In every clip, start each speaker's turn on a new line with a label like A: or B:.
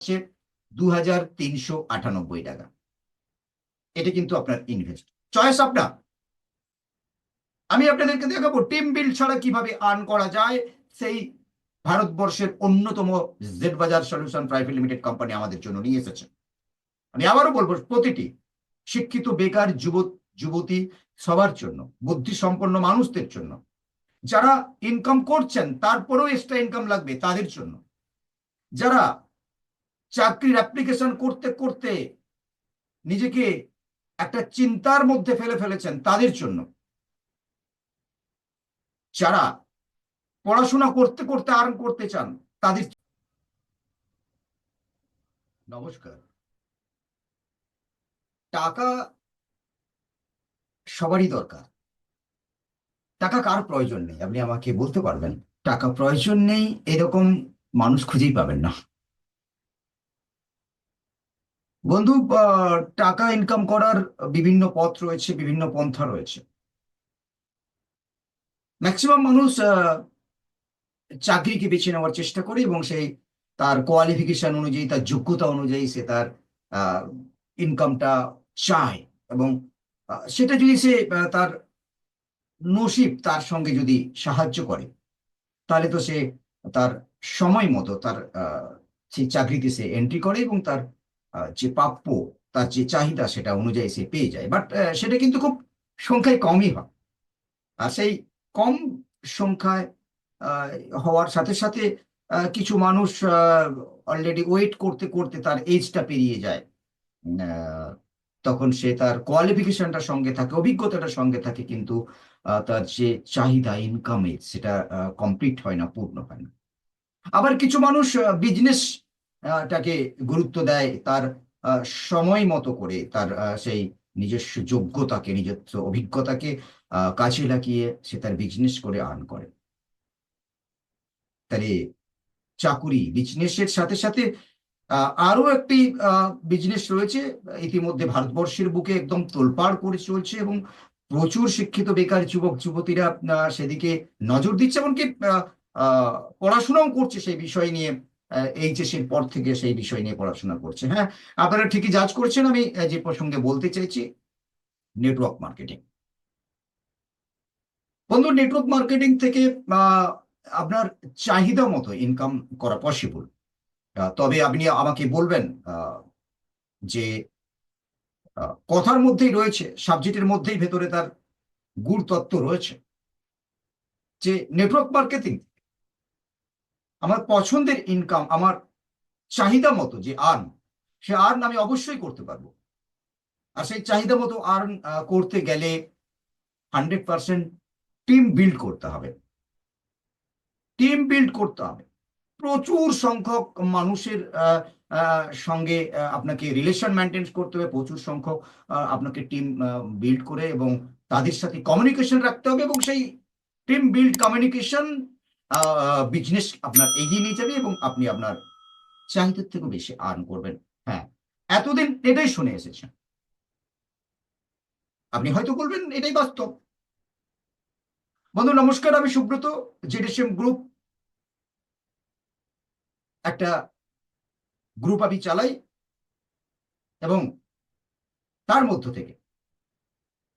A: হচ্ছে 2398 টাকা। এটা কিন্তু আপনার ইনভেস্ট চয়েস আপনার। আমি আপনাদেরকে দেখাবো টিম বিল্ড ছাড়া কিভাবে আর্ন করা যায়। সেই ভারতবর্ষের অন্যতম জেড বাজার সলিউশন প্রাইভেট লিমিটেড কোম্পানি আমাদের জন্য নিয়ে এসেছে। আমি আবারও বলবো, প্রতিটি শিক্ষিত বেকার যুবতী সবার জন্য, বুদ্ধি সম্পন্ন মানুষদের জন্য, যারা ইনকাম করছেন তারপরেও এক্সট্রা ইনকাম লাগবে তাদের জন্য, যারা চাকরির অ্যাপ্লিকেশন করতে করতে নিজেকে একটা চিন্তার মধ্যে ফেলে ফেলেছেন তাদের জন্য, যারা পড়াশোনা করতে করতে আর্ন করতে চান তাদের। নমস্কার। টাকা সবারই দরকার। টাকা কার প্রয়োজন নেই আপনি আমাকে বলতে পারবেন? টাকা প্রয়োজন নেই এরকম মানুষ খুঁজেই পাবেন না বন্ধু। টাকা ইনকাম করার বিভিন্ন পথ রয়েছে, বিভিন্ন পন্থা রয়েছে। ম্যাক্সিমাম মানুষ চাকরিকে বেছে নেওয়ার চেষ্টা করে এবং সেই তার কোয়ালিফিকেশন অনুযায়ী, তার যোগ্যতা অনুযায়ী সে তার ইনকামটা চায়। এবং সেটা যদি সে তার নসিব তার সঙ্গে যদি সাহায্য করে, তাহলে তো সে তার সময় মতো তার সেই চাকরিতে সে এন্ট্রি করে এবং তার যে প্রাপ্য, তার যে চাহিদা সেটা অনুযায়ী সে পেয়ে যায়। বাট সেটা কিন্তু খুব সংখ্যায় কমই হয়। আর সেই কম সংখ্যায় আহ, হওয়ার সাথে সাথে কিছু মানুষ অলরেডি ওয়েট করতে করতে তার এজটা পেরিয়ে যায়। আহ, তখন সে তার কোয়ালিফিকেশনটার সঙ্গে থাকে, অভিজ্ঞতাটার সঙ্গে থাকে, কিন্তু তার যে চাহিদা ইনকামের সেটা কমপ্লিট হয় না, পূর্ণ হয় না। আবার কিছু মানুষ বিজনেস টাকে গুরুত্ব দেয়, তার আহ, সময় মতো করে তার সেই নিজস্ব যোগ্যতাকে, নিজস্ব অভিজ্ঞতাকে কাজে লাগিয়ে সে তার বিজনেস করে আর্ন করে। তাহলে চাকুরি বিজনেসের সাথে সাথে আরো একটি বিজনেস রয়েছে, ইতিমধ্যে ভারতবর্ষের বুকে একদম তোলপাড় করে চলছে এবং প্রচুর শিক্ষিত বেকার যুবক যুবতীরা সেদিকে নজর দিচ্ছে, এমনকি আহ, আহ, পড়াশোনাও করছে সেই বিষয় নিয়ে। এইচএস এর পর থেকে সেই বিষয় নিয়ে পড়াশোনা করছে। হ্যাঁ, আপনারা ঠিকই জাজ করছেন। আমি যে প্রসঙ্গে বলতে চাইছি, নেটওয়ার্ক মার্কেটিং। বন্ধু, নেটওয়ার্ক মার্কেটিং থেকে আহ, আপনার চাহিদা মতো ইনকাম করা পসিবল। তবে আপনি আমাকে বলবেন যে কথার মধ্যেই রয়েছে, সাবজেক্টের মধ্যেই ভেতরে তার গূঢ় তত্ত্ব রয়েছে, যে নেটওয়ার্ক মার্কেটিং আমার পছন্দের ইনকাম, আমার চাহিদা মতো যে আর্ন, সে আর্ন আমি অবশ্যই করতে পারবো। আর সেই চাহিদা মতো আর্ন করতে গেলে 100% টিম বিল্ড করতে হবে। টিম বিল্ড করতে হবে, প্রচুর সংখ্যক মানুষের সঙ্গে আপনাকে রিলেশন মেনটেন করতে হবে, প্রচুর সংখ্যক আপনাকে টিম বিল্ড করে এবং তাদের সাথে কমিউনিকেশন রাখতে হবে, এবং সেই টিম বিল্ড কমিউনিকেশন বিজনেস আপনার এগিয়ে নিয়ে যাবে এবং আপনি আপনার চাহিদার থেকেও বেশি আর্ন করবেন। হ্যাঁ, এতদিন এটাই শুনে এসেছেন। আপনি হয়তো বলবেন এটাই বাস্তব। বন্ধু নমস্কার, আমি সুব্রত। জেডিসিএম গ্রুপ একটা গ্রুপ আমি চালাই, এবং তার মধ্য থেকে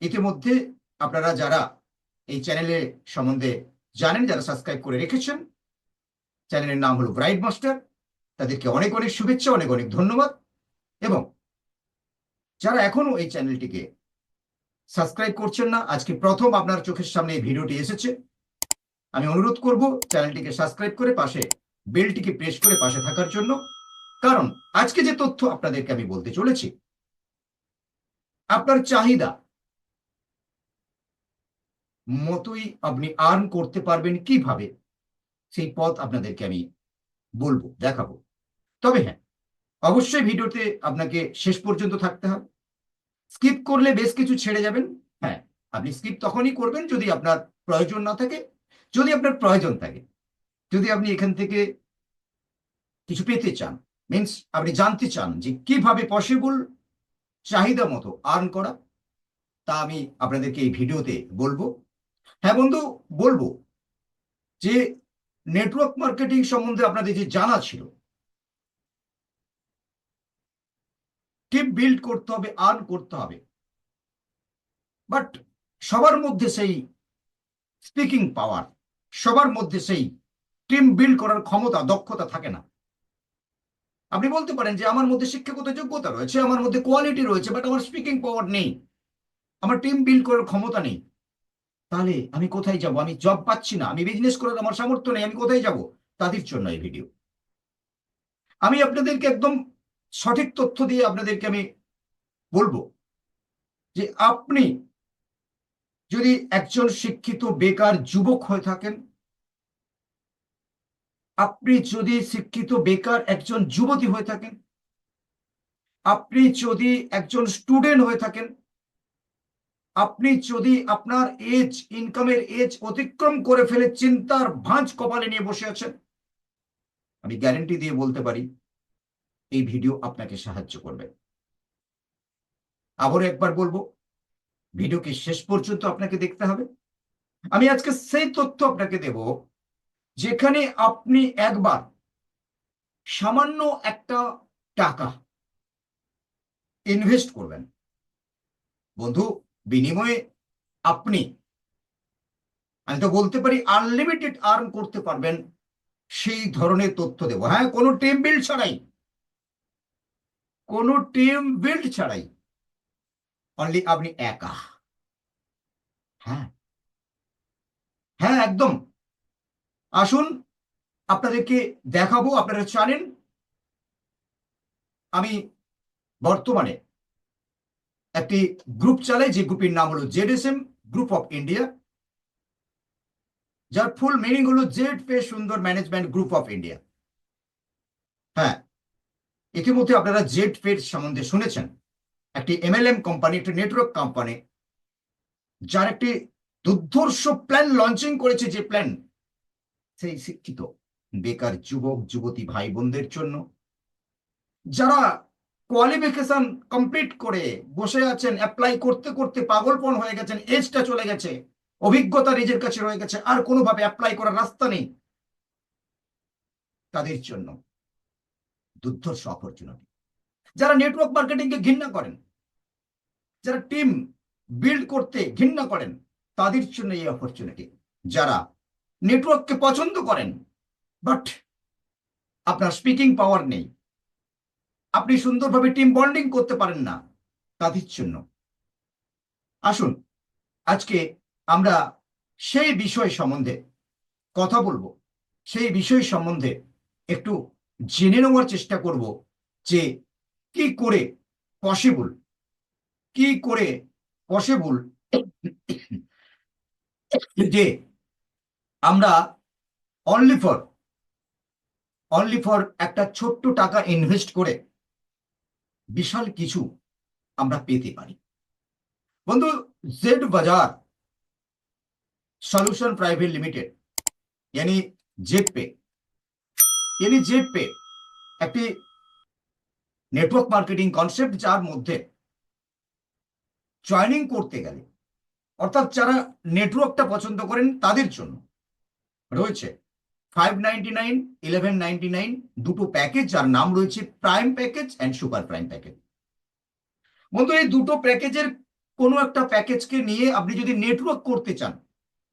A: ইতিমধ্যে আপনারা যারা এই চ্যানেলের সম্বন্ধে জানেন, যারা সাবস্ক্রাইব করে রেখেছেন, চ্যানেলের নাম হলো ব্রাইট মাস্টার, তাদেরকে অনেক অনেক শুভেচ্ছা, অনেক অনেক ধন্যবাদ। এবং যারা এখনো এই চ্যানেলটিকে সাবস্ক্রাইব করছেন না, আজকে প্রথম আপনার চোখের সামনে এই ভিডিওটি এসেছে, আমি অনুরোধ করব চ্যানেলটিকে সাবস্ক্রাইব করে পাশে বেলটিকে প্রেস করে পাশে থাকার জন্য। কারণ আজকে যে তথ্য আপনাদেরকে আমি বলতে চলেছি, আপনার চাহিদা মতোই আপনি আর্ন করতে পারবেন কিভাবে, সেই পথ আপনাদেরকে আমি বলবো, দেখাবো। তবে হ্যাঁ, অবশ্যই ভিডিওতে আপনাকে শেষ পর্যন্ত থাকতে হবে। স্কিপ করলে বেশ কিছু ছেড়ে যাবেন। হ্যাঁ, আপনি স্কিপ তখনই করবেন যদি আপনার প্রয়োজন না থাকে। যদি আপনার প্রয়োজন থাকে, যদি আপনি এখান থেকে কিছু পেতে চান, মিনস আপনি জানতে চান যে কিভাবে পসিবল চাহিদা মতো আর্ন করা, তা আমি আপনাদেরকে এই ভিডিওতে বলবো। হ্যাঁ বন্ধু, বলবো যে নেটওয়ার্ক মার্কেটিং সম্বন্ধে আপনাদের যে জানা ছিল, টিম বিল্ড করতে হবে, আর্ন করতে হবে, বাট সবার মধ্যে সেই স্পিকিং পাওয়ার, সবার মধ্যে সেই টিম বিল্ড করার ক্ষমতা, দক্ষতা থাকে না। আপনি বলতে পারেন যে আমার মধ্যে শিক্ষাগত যোগ্যতা রয়েছে, আমার মধ্যে কোয়ালিটি রয়েছে, বাট আমার স্পিকিং পাওয়ার নেই, আমার টিম বিল্ড করার ক্ষমতা নেই। তাহলে আমি কোথায় যাব? আমি জব পাচ্ছি না, আমি বিজনেস করার আমার সামর্থ্য নেই, আমি কোথায় যাব? তাদের জন্য এই ভিডিও। আমি আপনাদেরকে একদম সঠিক তথ্য দিয়ে আপনাদেরকে আমি বলবো যে আপনি যদি একজন শিক্ষিত বেকার যুবক হয়ে থাকেন, আপনি যদি শিক্ষিত বেকার একজন যুবতী হয়ে থাকেন, আপনি যদি একজন স্টুডেন্ট হয়ে থাকেন, আপনি যদি আপনার এজ, ইনকামের এজ অতিক্রম করে ফেলে চিন্তার ভাঁজ কপালে নিয়ে বসে আছেন, আমি গ্যারেন্টি দিয়ে বলতে পারি এই ভিডিও আপনাকে সাহায্য করবে। আবারও একবার বলবো, ভিডিওকে শেষ পর্যন্ত আপনাকে দেখতে হবে। আমি আজকে সেই তথ্য আপনাকে দেব যেখানে আপনি একবার সামান্য একটা টাকা ইনভেস্ট করবেন, বন্ধু, বিনিময়ে আপনি, আমি তো বলতে পারি আনলিমিটেড আর্ন করতে পারবেন, সেই ধরনের তথ্য দেব। হ্যাঁ, কোনো টিম বিল্ড ছাড়াই, কোনো টিম বিল্ড ছাড়াই, অনলি আপনি একা। হ্যাঁ, হ্যাঁ, একদম। আসুন আপনাদেরকে দেখাবো। আপনারা জানেন আমি বর্তমানে একটি গ্রুপ চালাই, যে গ্রুপের নাম হলো জেডএসএম গ্রুপ অফ ইন্ডিয়া, যার ফুল মিনিং হলো জেড পে সুন্দর ম্যানেজমেন্ট গ্রুপ অফ ইন্ডিয়া। হ্যাঁ, ইতিমধ্যে আপনারা জেড পে সম্বন্ধে শুনেছেন, একটি এমএলএম কোম্পানি, একটি নেটওয়ার্ক কোম্পানি, যার একটি দুর্ধর্ষ প্ল্যান লঞ্চিং করেছে, যে প্ল্যান সেই শিক্ষিত বেকার যুবক যুবতী ভাই বোনদের জন্য, যারা কোয়ালিফিকেশন কমপ্লিট করে বসে আছেন, অ্যাপ্লাই করতে করতে পাগলপন হয়ে গেছেন, এজটা চলে গেছে, অভিজ্ঞতা নিজের কাছে রয়ে গেছে, আর কোনোভাবে অ্যাপ্লাই করার রাস্তা নেই, তাদের জন্য দুর্ধর্ষ অপরচুনিটি। যারা নেটওয়ার্ক মার্কেটিং কে ঘৃণা করেন, যারা টিম বিল্ড করতে ঘৃণা করেন, তাদের জন্য এই অপরচুনিটি। যারা নেটওয়ার্ককে পছন্দ করেন, বাট আপনার স্পিকিং পাওয়ার নেই, আপনি সুন্দরভাবে টিম বন্ডিং করতে পারেন না, তাদের জন্য। আসুন আজকে আমরা সেই বিষয় সম্বন্ধে কথা বলবো, সেই বিষয় সম্বন্ধে একটু জেনে নেওয়ার চেষ্টা করব যে কি করে পসিবল, কি করে পসিবল যে আমরা অনলি ফর একটা ছোট্ট টাকা ইনভেস্ট করে বিশাল কিছু আমরা পেতে পারি। বন্ধু, জেড বাজার সলিউশন প্রাইভেট লিমিটেড यानी জেড পে, একটি নেটওয়ার্ক মার্কেটিং কনসেপ্ট, যার মধ্যে জয়নিং করতে গেলে, অর্থাৎ যারা নেটওয়ার্কটা পছন্দ করেন তাদের জন্য রয়েছে 599, 1199 দুটো প্যাকেজ, যার নাম রয়েছে prime package and super prime package. বন্ধু, এই দুটো প্যাকেজের কোনো একটা প্যাকেজকে নিয়ে আপনি যদি নেটওয়ার্ক করতে চান,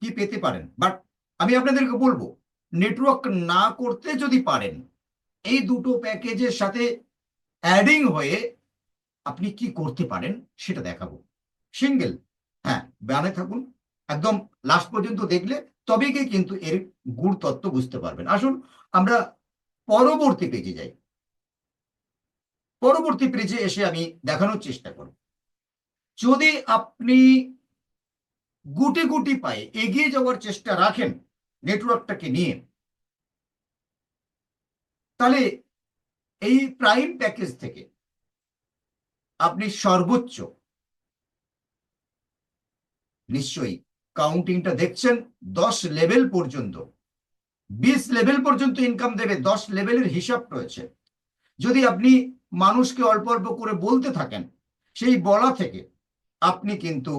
A: কি পেতে পারেন, বাট আমি আপনাদেরকে বলবো নেটওয়ার্ক না করতে যদি পারেন, এই দুটো প্যাকেজের সাথে অ্যাডিং হয়ে আপনি কি করতে পারেন সেটা দেখাবো। সিঙ্গেল, হ্যাঁ, বানে থাকুন, একদম লাস্ট পর্যন্ত দেখলে তবেই গিয়ে কিন্তু এর গুড় তত্ত্ব বুঝতে পারবেন। আসুন আমরা পরবর্তী পেজে যাই। পরবর্তী পেজে এসে আমি দেখানোর চেষ্টা করব, যদি আপনি গুটি গুটি পায়ে এগিয়ে যাওয়ার চেষ্টা রাখেন নেটওয়ার্কটাকে নিয়ে, তাহলে এই প্রাইম প্যাকেজ থেকে আপনি সর্বোচ্চ, নিশ্চয়ই কাউন্টিংটা দেখছেন, 10 লেভেল পর্যন্ত, 20 লেভেল পর্যন্ত ইনকাম দেবে, 10 লেভেলের হিসাব রয়েছে। যদি আপনি মানুষকে অল্প অল্প করে বলতে থাকেন, সেই বলা থেকে আপনি কিন্তু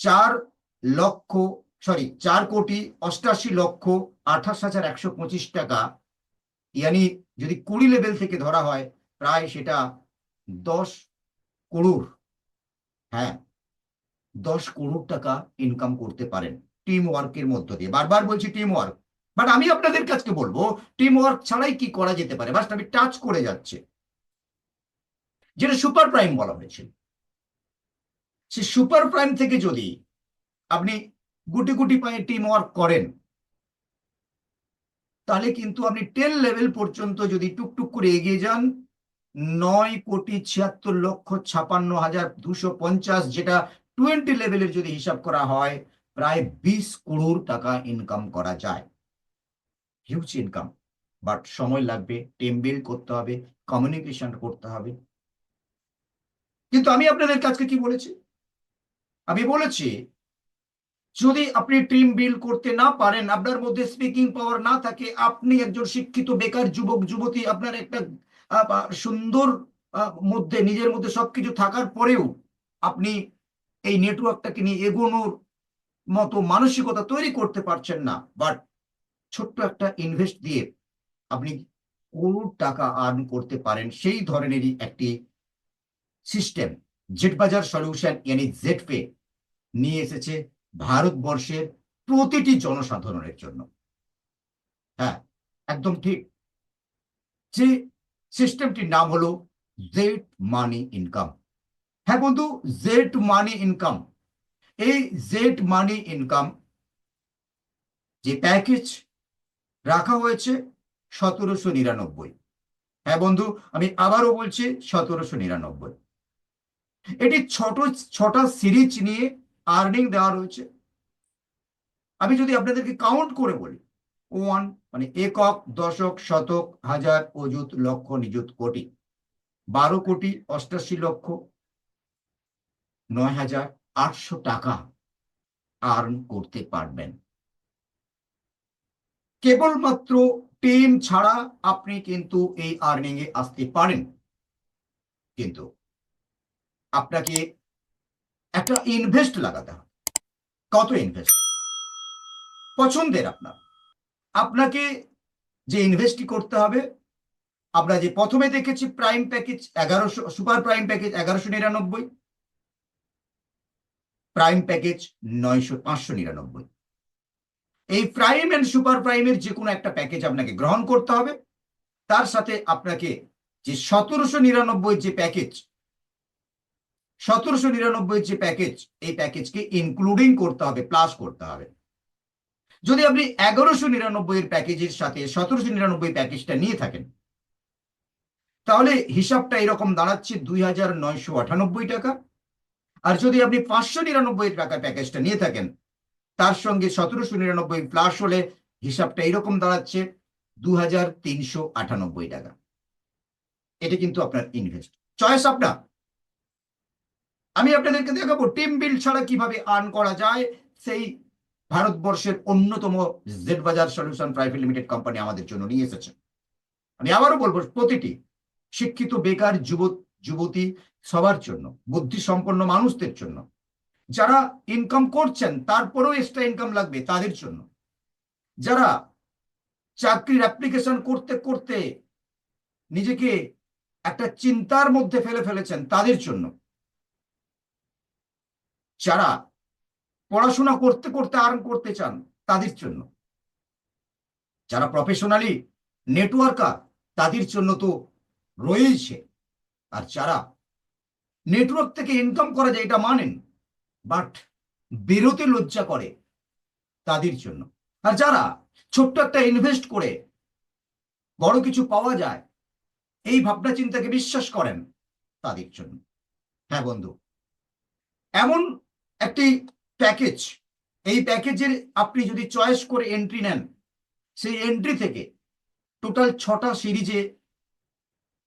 A: 4 কোটি 88,28,125 টাকা ইয়ানি যদি 20 লেভেল থেকে ধরা হয়, প্রায় সেটা 10 করোড়, হ্যাঁ 10 করোড় টাকা ইনকাম করতে পারেন টিম ওয়ার্কের মধ্য দিয়ে। বারবার বলছি টিম ওয়ার্ক, বাট আমি আপনাদের কাছে বলবো টিম ওয়ার্ক ছাড়াই কি করা যেতে পারে। বাস আমি টাচ করে যাচ্ছে, যেটা সুপার প্রাইম বলা হয়েছিল। সে সুপার প্রাইম থেকে যদি আপনি গুটি গুটি পায়ে টিম ওয়ার্ক করেন, তাহলে কিন্তু আপনি 10 লেভেল পর্যন্ত যদি টুকটুক করে এগিয়ে যান, 9,76,56,250, যেটা 20 লেভেলের যদি হিসাব করা হয়, প্রায় 20 করোড় টাকা ইনকাম করা যায়। হিউজ ইনকাম, বাট সময় লাগবে, টিম বিল্ড করতে হবে, কমিউনিকেশন করতে হবে। কিন্তু আমি আপনাদের কাছে কি বলেছি? আমি বলেছি যদি আপনি টিম বিল্ড করতে না পারেন, আপনার মধ্যে স্পিকিং পাওয়ার না থাকে, আপনি একজন শিক্ষিত বেকার যুবক যুবতী, আপনার একটা সুন্দর মধ্যে নিজের মধ্যে সবকিছু থাকার পরেও আপনি এই নেটওয়ার্কটাকে নিয়ে এগোনোর মতো মানসিকতা তৈরি করতে পারছেন না, বাট ছোট্ট একটা ইনভেস্ট দিয়ে আপনি করোড় টাকা আর্ন করতে পারেন, সেই ধরনেরই একটি সিস্টেম জেট বাজার সলিউশন ইয়ানি জেড পে নিয়ে এসেছে ভারতবর্ষের প্রতিটি জনসাধারণের জন্য। হ্যাঁ, একদম ঠিক। যে সিস্টেমটির নাম হলো জেড মানি ইনকাম। হ্যাঁ বন্ধু, জেড মানি ইনকাম। এই জেড মানি ইনকাম যে প্যাকেজ রাখা হয়েছে 1799। হ্যাঁ বন্ধু, আমি আবারও বলছি 1799। এটি ছটা সিরিজ নিয়ে আর্নিং দেওয়া রয়েছে। আমি যদি আপনাদেরকে কাউন্ট করে বলি, 1 মানে একক, দশক, শতক, হাজার, অযুত, লক্ষ, নিযুত, কোটি, 12 কোটি 88 লক্ষ 9,800 টাকা আর্ন করতে পারবেন কেবলমাত্র টিম ছাড়া। আপনি কিন্তু এই আর্নিং এ আসতে পারেন, কিন্তু আপনাকে একটা ইনভেস্ট লাগাতে হবে। কত ইনভেস্ট? পছন্দের আপনার। আপনাকে যে ইনভেস্টটি করতে হবে, আমরা যে প্রথমে দেখেছি prime package 1100, super prime package 1199, prime package 599। এই প্রাইম এন্ড সুপার প্রাইমের যে কোনো একটা প্যাকেজ আপনাকে গ্রহণ করতে হবে। তার সাথে আপনাকে যে 1799 যে প্যাকেজ, 1799 যে প্যাকেজ, এই প্যাকেজকে ইনক্লুডিং করতে হবে, প্লাস করতে হবে। যদি আপনি 1199 এর প্যাকেজের সাথে 1799 প্যাকেজটা নিয়ে থাকেন, তাহলে হিসাবটা এরকম দাঁড়াচ্ছে 2,998 টাকা। আর যদি আপনি 599 টাকার প্যাকেজটা নিয়ে থাকেন, তার সঙ্গে 1799 প্লাস হলে হিসাবটা এরকম দাঁড়াচ্ছে 2,398 টাকা। এটা কিন্তু আপনার ইনভেস্ট, চয়েস আপনার। আমি আপনাদেরকে দেখাবো টিম বিল্ড ছাড়া কিভাবে আর্ন করা যায়। সেই ভারতবর্ষের অন্যতম জেড বাজার সলিউশন প্রাইভেট লিমিটেড কোম্পানি আমাদের জন্য নিয়ে এসেছে। আমি আবারও বলবো প্রতিটি শিক্ষিত বেকার যুবক যুবতী, সবার জন্য, বুদ্ধি সম্পন্ন মানুষদের জন্য, যারা ইনকাম করছেন তারপরেও এক্সট্রা ইনকাম লাগবে তাদের জন্য, যারা চাকরির অ্যাপ্লিকেশন করতে করতে নিজেকে একটা চিন্তার মধ্যে ফেলে ফেলেছেন তাদের জন্য, যারা পড়াশোনা করতে করতে আর্ন করতে চান তাদের জন্য, যারা প্রফেশনালি নেটওয়ার্কার তাদের জন্য তো রয়েছে, আর যারা নেটওয়ার্ক থেকে ইনকাম করা যায় এটা মানেন, বাট বেরোতে লজ্জা করে তাদের জন্য, আর যারা ছোট্ট একটা ইনভেস্ট করে বড় কিছু পাওয়া যায় এই ভাবনা চিন্তাকে বিশ্বাস করেন তাদের জন্য। হ্যাঁ বন্ধু, এমন একটি প্যাকেজ, এই প্যাকেজের আপনি যদি চয়েস করে এন্ট্রি নেন, সেই এন্ট্রি থেকে টোটাল 6টা সিরিজে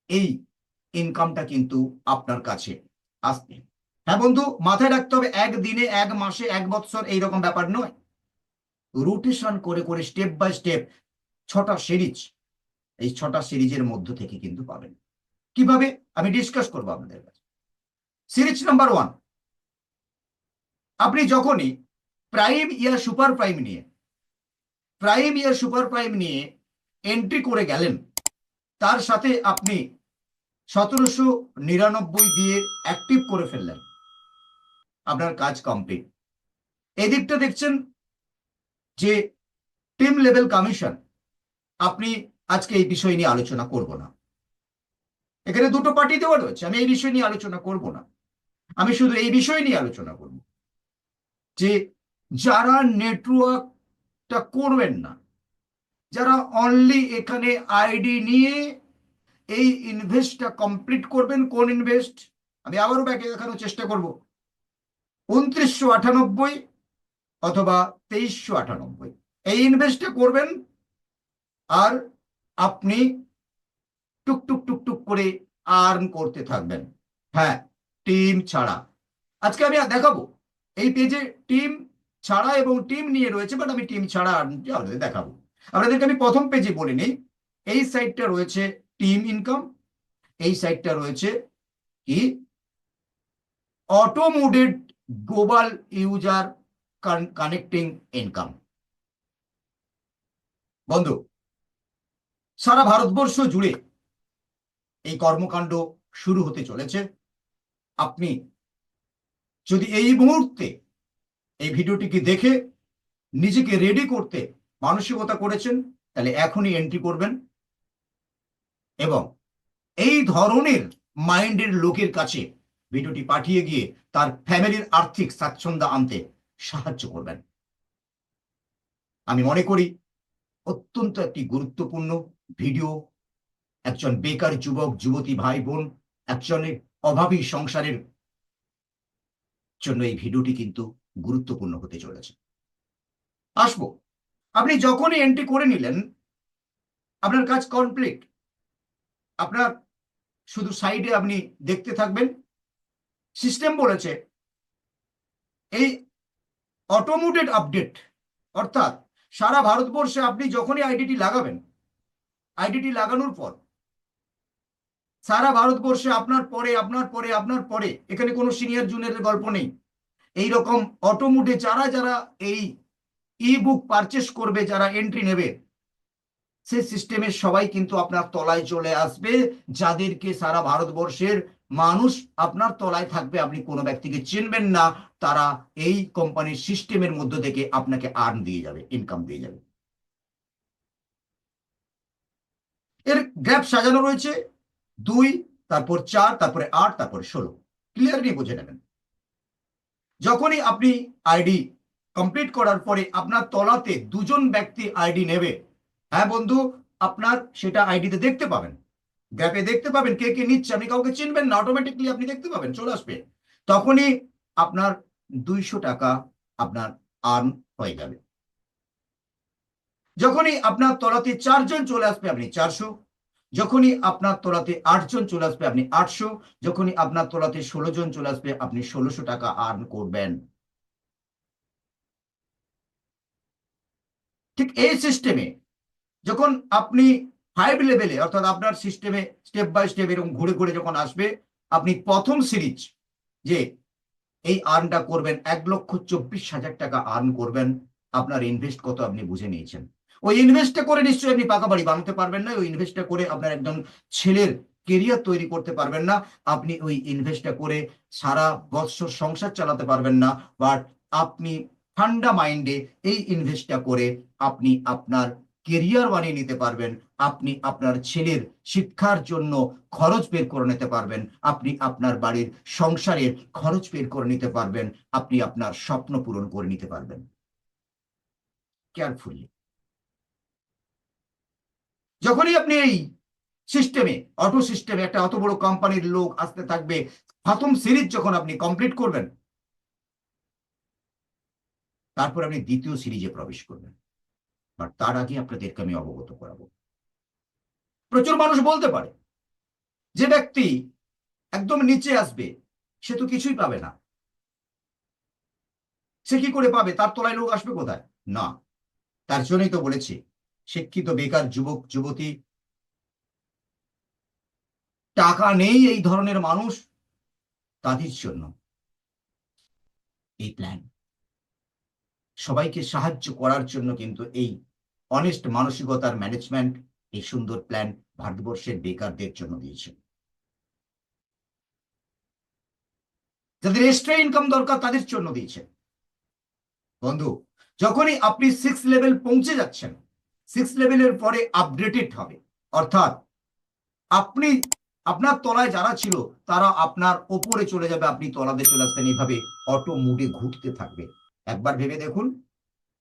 A: এই ইনকামটা কিন্তু আপনার কাছে আসবে। হ্যাঁ বন্ধু, মাথায় রাখতে হবে একদিনে, এক মাসে, এক বছর এইরকম ব্যাপার নয়, রোটেশন করে করে স্টেপ বাই স্টেপ 6টা সিরিজ, এই 6টা সিরিজের মধ্য থেকে কিন্তু পাবেন। কিভাবে আমি ডিসকাস করবো আপনাদের কাছে। সিরিজ নাম্বার 1, আপনি যখনই প্রাইম ইয়ার সুপার প্রাইম নিয়ে, প্রাইম ইয়ার সুপার প্রাইম নিয়ে এন্ট্রি করে গেলেন, তার সাথে আপনি 1799 দিয়ে অ্যাক্টিভ করে ফেললেন, আপনার কাজ কমপ্লিট। এদিকটা দেখছেন যে টিম লেভেল কমিশন, আপনি আজকে এই বিষয় নিয়ে আলোচনা করব না। এখানে দুটো পার্টি দেওয়া রয়েছে, আমি এই বিষয় নিয়ে আলোচনা করব না। আমি শুধু এই বিষয় নিয়ে আলোচনা করব যে যারা নেটওয়ার্কটা করবেন না, যারা অনলি এখানে আইডি নিয়ে এই ইনভেস্টটা কমপ্লিট করবেন। কোন ইনভেস্ট? আমি আবারও ব্যাকে দেখানোর চেষ্টা করব। 2998 অথবা 2398 এই ইনভেস্টটা করবেন, আর আপনি টুকটুক টুকটুক করে আর্ন করতে থাকবেন। হ্যাঁ, টিম ছাড়া। আজকে আমি দেখাবো এই পেজে টিম ছাড়া এবং টিম নিয়ে রয়েছে, বাট আমি টিম ছাড়া আর্নটি আপনাদের দেখাবো। আপনাদেরকে আমি প্রথম পেজে বলে নিই, এই সাইটটা রয়েছে টিম ইনকাম, এই সাইটটা রয়েছে কি অটোমোডেড গ্লোবাল ইউজার কানেক্টিং ইনকাম। বন্ধু, সারা ভারতবর্ষ জুড়ে এই কর্মকাণ্ড শুরু হতে চলেছে। আপনি যদি এই মুহূর্তে এই ভিডিওটিকে দেখে নিজেকে রেডি করতে মানসিকতা করেছেন, তাহলে এখনই এন্ট্রি করবেন এবং এই ধরনের মাইন্ডের লোকের কাছে ভিডিওটি পাঠিয়ে গিয়ে তার ফ্যামিলির আর্থিক স্বাচ্ছন্দ্য আনতে সাহায্য করবেন। আমি মনে করি অত্যন্ত একটি গুরুত্বপূর্ণ ভিডিও। একজন বেকার যুবক যুবতী ভাই বোন, একজনের অভাবী সংসারের জন্য এই ভিডিওটি কিন্তু গুরুত্বপূর্ণ হতে চলেছে। আসবো, আপনি যখনই এন্ট্রি করে নিলেন, আপনার কাজ কমপ্লিট। আপনার শুধু সাইডে আপনি দেখতে থাকবেন। সিস্টেম বলেছে এই অটোমেটেড আপডেট, অর্থাৎ সারা ভারতবর্ষে আপনি যখনই আইডিটি লাগাবেন, আইডিটি লাগানোর পর সারা ভারতবর্ষে আপনার পরে আপনার পরে আপনার পরে, এখানে কোনো সিনিয়র জুনিয়রের গল্প নেই। এই রকম অটোমোডে যারা যারা এই ই বুক পারচেস করবে, যারা এন্ট্রি নেবে, সেই সিস্টেমের সবাই কিন্তু আপনার তলায় চলে আসবে। যাদেরকে সারা ভারতবর্ষের মানুষ আপনার তলায় থাকবে, আপনি কোনো ব্যক্তিকে চিনবেন না, তারা এই কোম্পানির সিস্টেমের মধ্য থেকে আপনাকে আর্ন দিয়ে যাবে, ইনকাম দিয়ে যাবে। এর গ্রাফ সাজানো রয়েছে 2, তারপর 4, তারপরে 8, তারপরে 16। ক্লিয়ারলি বুঝে নেবেন। যখনই আপনি আইডি কমপ্লিট করার পরে আপনার তলাতে দুজন ব্যক্তি আইডি নেবে। হ্যাঁ বন্ধু, আপনার সেটা আইডিতে দেখতে পাবেন, গ্যাপে দেখতে পাবেন কে কে নিচ্ছে। আপনি কাউকে চিনবেন না, অটোমেটিকলি আপনি দেখতে পাবেন, চলে আসবে। তখনই আপনার 200 টাকা আপনার আর্ন হয়ে যাবে। যখনই আপনার তলাতে 4 জন চলে আসবে, আপনি 400। যখনই আপনার তলাতে 8 জন চলে আসবে, আপনি 800। যখনই আপনার তলাতে 16 জন চলে আসবে, আপনি 1600 টাকা আর্ন করবেন। ঠিক এই সিস্টেমে যখন আপনি 5 লেভেলে, অর্থাৎ আপনার সিস্টেমে স্টেপ বাই স্টেপ এরকম ঘুরে ঘুরে যখন আসবে, আপনি প্রথম সিরিজ যে এই আর্নটা করবেন, 1,24,000 টাকা আর্ন করবেন। আপনার ইনভেস্ট কত আপনি বুঝে নিয়েছেন। ওই ইনভেস্টটা করে নিশ্চয়ই আপনি পাকা বাড়ি বানাতে পারবেন না, ওই ইনভেস্টটা করে আপনার একজন ছেলের কেরিয়ার তৈরি করতে পারবেন না, আপনি ওই ইনভেস্টটা করে সারা বৎসর সংসার চালাতে পারবেন না। বাট আপনি ঠান্ডা মাইন্ডে এই ইনভেস্টটা করে আপনি আপনার কেরিয়ার বানিয়ে নিতে পারবেন। আপনি আপনার ছেলের শিক্ষার জন্য খরচ বের করে নিতে পারবেন, আপনি আপনার বাড়ির সংসারের খরচ বের করে নিতে পারবেন, আপনি আপনার স্বপ্ন পূরণ করে নিতে পারবেন। কেয়ারফুলি যখনই আপনি এই সিস্টেমে, অটো সিস্টেমে একটা অত বড় কোম্পানির লোক আসতে থাকবে, প্রথম সিরিজ যখন আপনি কমপ্লিট করবেন, তারপর আপনি দ্বিতীয় সিরিজে প্রবেশ করবেন। বাট তার আগে আপনাদেরকে আমি অবগত করাবো। প্রচুর মানুষ বলতে পারে যে ব্যক্তি একদম নিচে আসবে সে তো কিছুই পাবে না, সে কি করে পাবে, তার তলায় লোক আসবে কোথায়? না, তার জন্যই তো বলেছি, শিক্ষিত বেকার যুবক যুবতী, টাকা নেই এই ধরনের মানুষ, তাদের জন্য এই প্ল্যান। সবাইকে সাহায্য করার জন্য কিন্তু এই অনেস্ট মানসিকতার ম্যানেজমেন্ট, এই সুন্দর প্ল্যান ভারতবর্ষের বেকারদের জন্য দিয়েছেন। যাদের এক্সট্রা ইনকাম দরকার তাদের জন্য দিয়েছেন। বন্ধু, যখনই আপনি 6 লেভেল পৌঁছে যাচ্ছেন, 6 লেভেলের পরে আপডেটেড হবে, অর্থাৎ আপনি আপনার তলায় যারা ছিল তারা আপনার ওপরে চলে যাবে, আপনি তলাতে চলে আসবেন, এইভাবে অটো মুডে ঘুরতে থাকবে। একবার ভেবে দেখুন,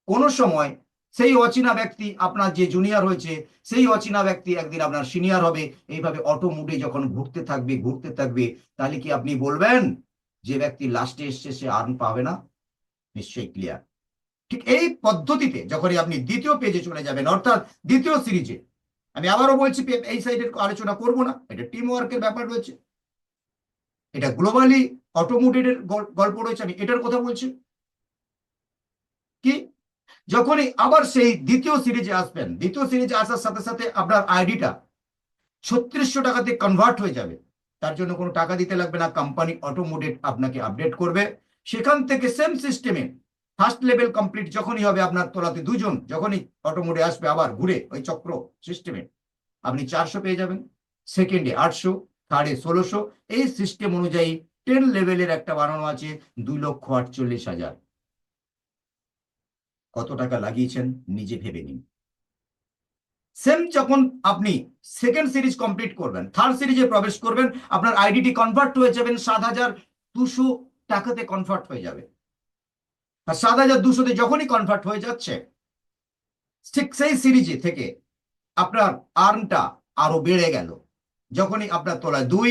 A: কোন সময় সেই অচেনা ব্যক্তি আপনার যে জুনিয়র হয়েছে, সেই অচেনা ব্যক্তি একদিন আপনার সিনিয়র হবে, এইভাবে অটো মুডে যখন ঘুরতে থাকবে, তাহলে কি আপনি বলবেন যে ব্যক্তি লাস্টে এসছে সে আর্ন পাবে না? নিশ্চয়ই ক্লিয়ার। ঠিক এই পদ্ধতিতে যখনই আপনি দ্বিতীয় পেজে চলে যাবেন, অর্থাৎ দ্বিতীয় সিরিজে, আমি আবারও বলছি এই সাইডের আলোচনা করব না, এটা টিম ওয়ার্কের ব্যাপার রয়েছে, এটা গ্লোবালি অটোমোটিভের গল্প রয়েছে, আমি এটার কথা বলছি। কি, যখনই আবার সেই দ্বিতীয় সিরিজে আসবেন, দ্বিতীয় সিরিজে আসার সাথে সাথে আপনার আইডিটা 3600 টাকাতে কনভার্ট হয়ে যাবে, তার জন্য কোনো টাকা দিতে লাগবে না, কোম্পানি অটোমোটিভ আপনাকে আপডেট করবে। সেখান থেকে সেম সিস্টেমে ফার্স্ট লেভেল কমপ্লিট যখনই হবে, আপনার তলাতে দুজন যখনই অটোমোটিভ আসবে, আবার ঘুরে ওই চক্র সিস্টেমে আপনি 400 পেয়ে যাবেন, সেকেন্ডে 800, থার্ডে 1600। এই সিস্টেম অনুযায়ী 10 লেভেলের একটা বানানো আছে 2,48,000। কত টাকা লাগিয়েছেন নিজে ভেবে নিন। সেম যখন আপনি সেকেন্ড সিরিজ কমপ্লিট করবেন, থার্ড সিরিজে প্রবেশ করবেন, আপনার আইডিটি কনভার্ট হয়ে যাবেন 7,200 টাকাতে কনভার্ট হয়ে যাবে। আর 7,200তে যখনই কনভার্ট হয়ে যাচ্ছে, ঠিক সেই সিরিজে থেকে আপনার আর্নটা আরো বেড়ে গেল। যখনই আপনার তলায় 2,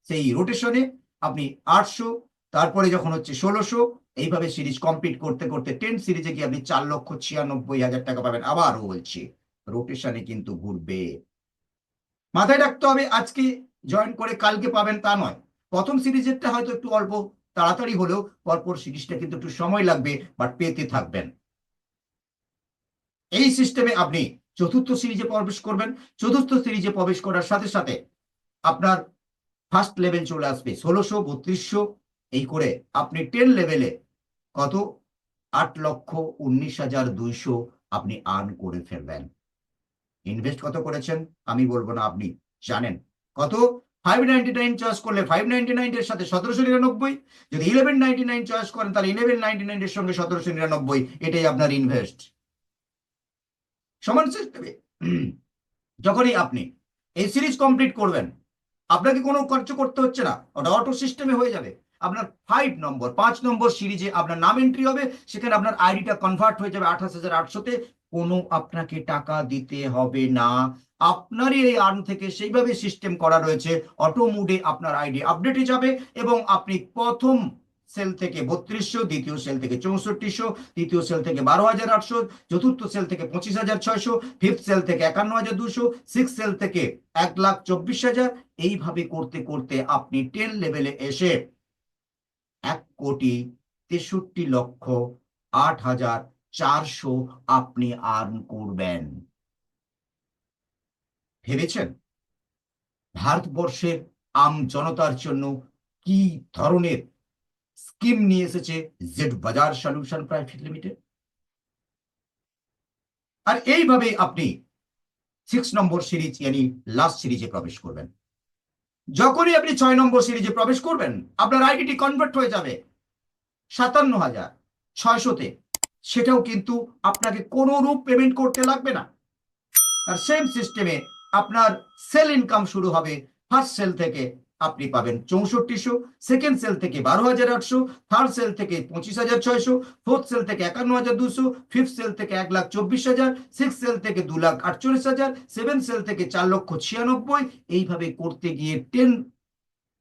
A: সেই রোটেশনে আপনি 800, তারপরে যখন হচ্ছে 1600, এইভাবে সিরিজ কমপ্লিট করতে করতে 10 সিরিজে গিয়ে আপনি 4,96,000 টাকা পাবেন। আবারও বলছি, রোটেশনে কিন্তু ঘুরবে। মাথায় রাখতে হবে, আজকে জয়েন করে কালকে পাবেন তা নয়। প্রথম সিরিজেরটা হয়তো একটু অল্প তাড়াতাড়ি হলেও পরপর সিরিজটা কিন্তু একটু সময় লাগবে, বাট পেতে থাকবেন। এই সিস্টেমে আপনি চতুর্থ সিরিজে প্রবেশ করবেন। চতুর্থ সিরিজে প্রবেশ করার সাথে সাথে আপনার ফার্স্ট লেভেল চলে আসবে 1600, 3200, এই করে আপনি 10 লেভেলে কত 8,19,200 আপনি আর্ন করে ফেলবেন। ইনভেস্ট কত করেছেন আমি বলবো না, আপনি জানেন কত। 599 চয়েস করলে 599 এর সাথে 1799, যদি 1199 চয়েস করেন তাহলে 1199 এর সঙ্গে 1799, এটাই আপনার ইনভেস্ট। সমান সিস্টেমে যখনই আপনি এই সিরিজ কমপ্লিট করবেন, আপনাকে কোনো খরচ করতে হচ্ছে না, ওটা অটো সিস্টেমে হয়ে যাবে। আপনার 5 নম্বর সিরিজে আপনার নাম এন্ট্রি হবে, সেখানে আপনার আইডিটা কনভার্ট হয়ে যাবে 28,800-তে। কোনো আপনাকে টাকা দিতে হবে না, আপনারই এই আর্ন থেকে সেইভাবে সিস্টেম করা রয়েছে, অটো মুডে আপনার আইডি আপডেটে যাবে, এবং আপনি প্রথম সেল থেকে 3200, দ্বিতীয় সেল থেকে 6400, তৃতীয় সেল থেকে 12,800, চতুর্থ সেল থেকে 25,600, ফিফথ সেল থেকে 51,200, সিক্স সেল থেকে 1,24,000, এইভাবে করতে করতে আপনি 10 লেভেলে এসে 1,63,08,400 আপনি আর্ন করবেন। ভেবেছেন ভারতবর্ষের আম জনতার জন্য কি ধরনের স্কিম নিয়ে এসেছে জেড বাজার সলিউশন প্রাইভেট লিমিটেড? আর এইভাবে আপনি 6 নম্বর সিরিজ ইয়ানি লাস্ট সিরিজে প্রবেশ করবেন। যখনই আপনি 6 নম্বর সিরিজে প্রবেশ করবেন, আপনার আইডিটি কনভার্ট হয়ে যাবে 57,600-তে। সেটাও কিন্তু আপনাকে কোনো রূপ পেমেন্ট করতে লাগবে না। আর সেম সিস্টেমে আপনার সেল ইনকাম শুরু হবে। ফার্স্ট সেল থেকে আপনি পাবেন 6400, সেকেন্ড সেল থেকে 12,800, থার্ড সেল থেকে 25,600, ফোর্থ সেল থেকে 51,200, ফিফথ সেল থেকে 1,24,000, সিক্স সেল থেকে 2,48,000, সেভেন সেল থেকে 4,96,000। এইভাবে করতে গিয়ে 10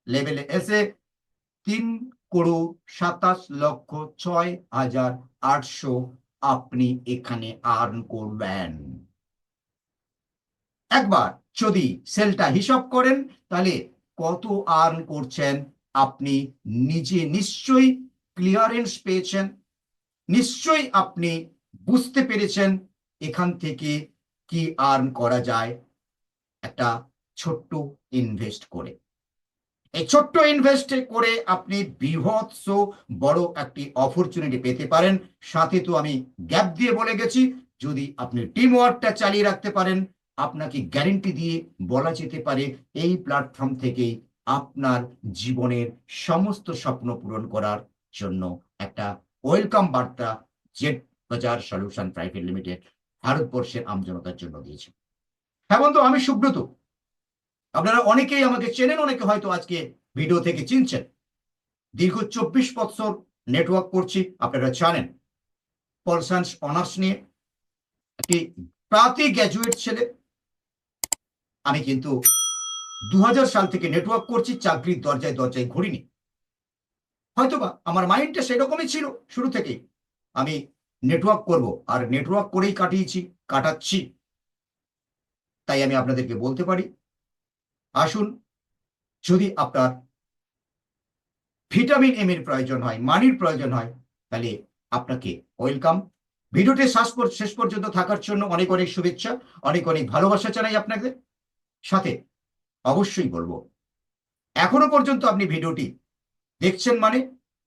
A: লেভেলে এসে 3,27,06,800 আপনি এখানে আর্ন করবেন। একবার যদি সেলটা হিসাব করেন, তাহলে কত আর্ন করছেন আপনি নিজে নিশ্চয়ই ক্লিয়ারেন্স পেয়েছেন, নিশ্চয়ই আপনি বুঝতে পেরেছেন এখান থেকে কি আর্ন করা যায় একটা ছোট্ট ইনভেস্ট করে। এই ছোট্ট ইনভেস্ট করে আপনি বৃহৎ বড় একটি অপরচুনিটি পেতে পারেন। সাথে তো আমি গ্যাপ দিয়ে বলে গেছি, যদি আপনি টিম ওয়ার্কটা চালিয়ে রাখতে পারেন, আপনাকে গ্যারেন্টি দিয়ে বলা যেতে পারে এই প্ল্যাটফর্ম থেকেই আপনার জীবনের সমস্ত স্বপ্ন পূরণ করার জন্য একটা ওয়েলকাম বার্তা জেড বাজার সলিউশন প্রাইভেট লিমিটেড ভারতবর্ষের আমজনতার জন্য দিয়েছে। হ্যাঁ বন্ধু, আমি সুব্রত। আপনারা অনেকেই আমাকে চেনেন, অনেকে হয়তো আজকে ভিডিও থেকে চিনছেন। দীর্ঘ 24 বছর নেটওয়ার্ক করছি, আপনারা জানেন। পল সায়েন্স অনার্স নিয়ে একটি প্রাতি গ্র্যাজুয়েট ছেলে। আমি কিন্তু 2000 সাল থেকে নেটওয়ার্ক করছি, চাকরির দরজায় দরজায় ঘুরিনি। হয়তোবা আমার মাইন্ডটা সেরকমই ছিল শুরু থেকেই, আমি নেটওয়ার্ক করব, আর নেটওয়ার্ক করেই কাটাচ্ছি। তাই আমি আপনাদেরকে বলতে পারি, আসুন, যদি আপনার ভিটামিন এম এর প্রয়োজন হয়, মানির প্রয়োজন হয়, তাহলে আপনাকে ওয়েলকাম। ভিডিওটি শেষ পর্যন্ত থাকার জন্য অনেক অনেক শুভেচ্ছা, অনেক অনেক ভালোবাসা জানাই আপনাদের। সাথে অবশ্যই বলবো, এখনো পর্যন্ত আপনি ভিডিওটি দেখছেন মানে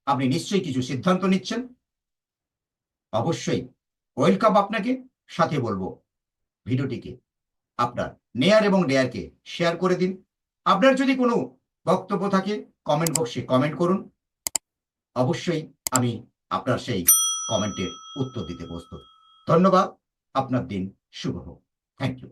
A: আপনি নিশ্চয়ই কিছু সিদ্ধান্ত নিচ্ছেন। অবশ্যই ওয়েলকাম আপনাকে। সাথে বলবো, ভিডিওটিকে আপনার নেয়ার এবং ডেয়ারকে শেয়ার করে দিন। আপনার যদি কোনো বক্তব্য থাকে কমেন্ট বক্সে কমেন্ট করুন। অবশ্যই আমি আপনার সেই কমেন্টের উত্তর দিতে প্রস্তুত। ধন্যবাদ। আপনার দিন শুভ হোক। Thank you.